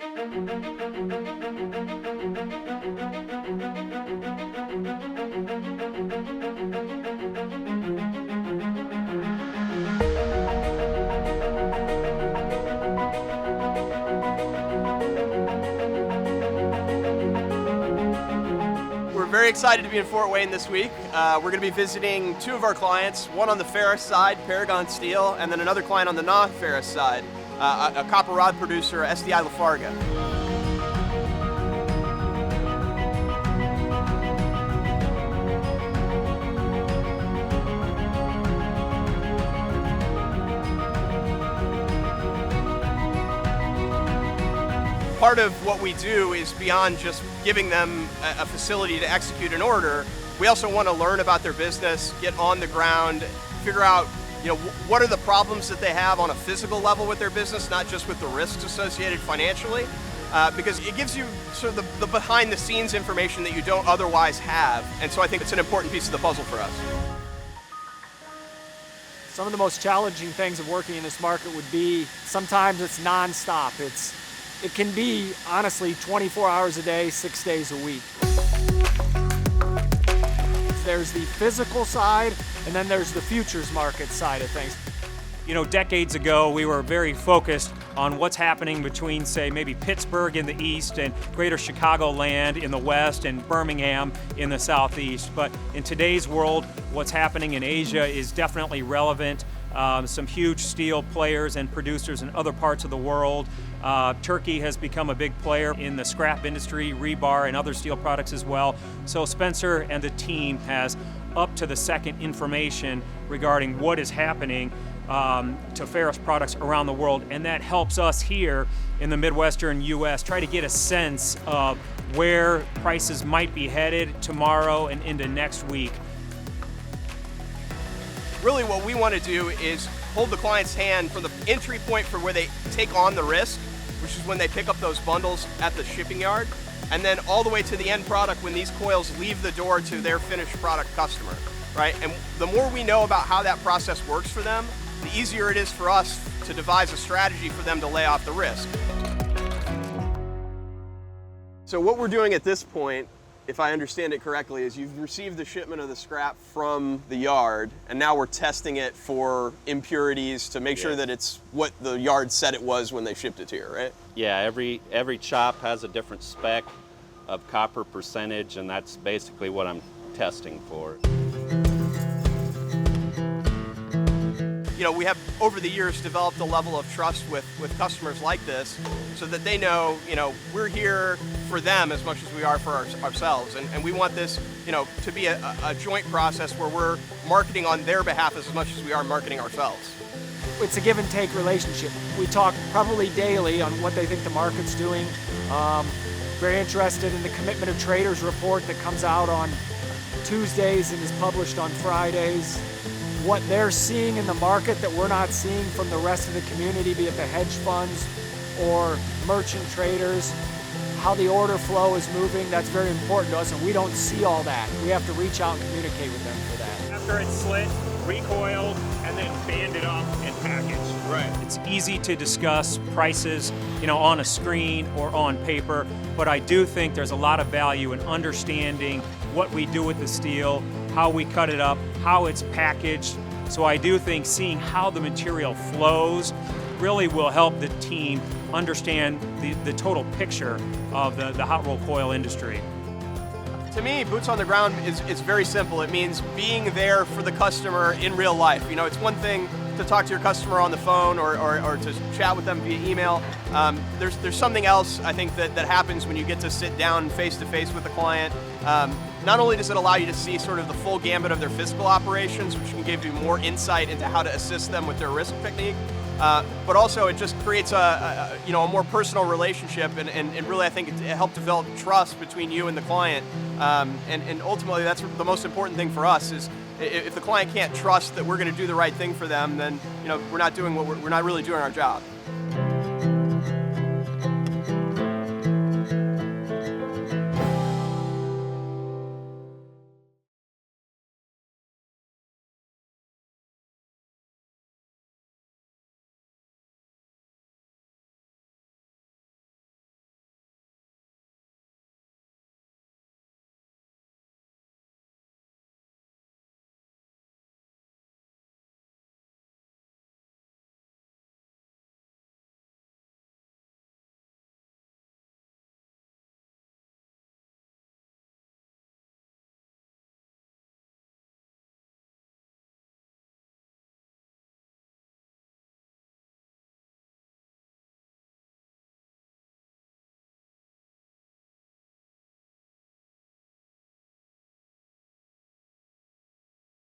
We're very excited to be in Fort Wayne this week. We're going to be visiting two of our clients, one on the ferrous side, Paragon Steel, and then another client on the non-ferrous side, a copper rod producer, SDI LaFarga. Part of what we do is beyond just giving them a facility to execute an order. We also want to learn about their business, get on the ground, figure out, what are the problems that they have on a physical level with their business, not just with the risks associated financially, because it gives you sort of the behind the scenes information that you don't otherwise have. And so I think it's an important piece of the puzzle for us. Some of the most challenging things of working in this market would be sometimes it's nonstop. It can be, honestly, 24 hours a day, 6 days a week. There's the physical side, and then there's the futures market side of things. Decades ago, we were very focused on what's happening between, say, maybe Pittsburgh in the east and greater Chicagoland in the west and Birmingham in the southeast. But in today's world, what's happening in Asia is definitely relevant. Some huge steel players and producers in other parts of the world. Turkey has become a big player in the scrap industry, rebar, and other steel products as well. So Spencer and the team has up to the second information regarding what is happening to ferrous products around the world, and that helps us here in the Midwestern U.S. try to get a sense of where prices might be headed tomorrow and into next week. Really what we want to do is hold the client's hand for the entry point for where they take on the risk, which is when they pick up those bundles at the shipping yard, and then all the way to the end product when these coils leave the door to their finished product customer, right? And the more we know about how that process works for them, the easier it is for us to devise a strategy for them to lay off the risk. So what we're doing at this point, if I understand it correctly, is you've received the shipment of the scrap from the yard, and now we're testing it for impurities to make sure that it's what the yard said it was when they shipped it to you, right? Yeah, every chop has a different spec of copper percentage, and that's basically what I'm testing for. We have, over the years, developed a level of trust with customers like this so that they know, we're here for them as much as we are for ourselves. And we want this, to be a joint process where we're marketing on their behalf as much as we are marketing ourselves. It's a give and take relationship. We talk probably daily on what they think the market's doing. Very interested in the Commitment of Traders report that comes out on Tuesdays and is published on Fridays. What they're seeing in the market that we're not seeing from the rest of the community, be it the hedge funds or merchant traders, how the order flow is moving, that's very important to us, and we don't see all that. We have to reach out and communicate with them for that. After it's slit, recoiled, and then banded up and packaged. Right. It's easy to discuss prices, on a screen or on paper, but I do think there's a lot of value in understanding what we do with the steel, how we cut it up, how it's packaged. So I do think seeing how the material flows really will help the team understand the total picture of the hot roll coil industry. To me, boots on the ground is very simple. It means being there for the customer in real life. It's one thing to talk to your customer on the phone or to chat with them via email. There's something else, I think, that happens when you get to sit down face-to-face with the client. Not only does it allow you to see sort of the full gambit of their physical operations, which can give you more insight into how to assist them with their risk technique, but also it just creates a more personal relationship, and really I think it helps develop trust between you and the client. And ultimately that's the most important thing for us is if the client can't trust that we're going to do the right thing for them, then we're not really doing our job.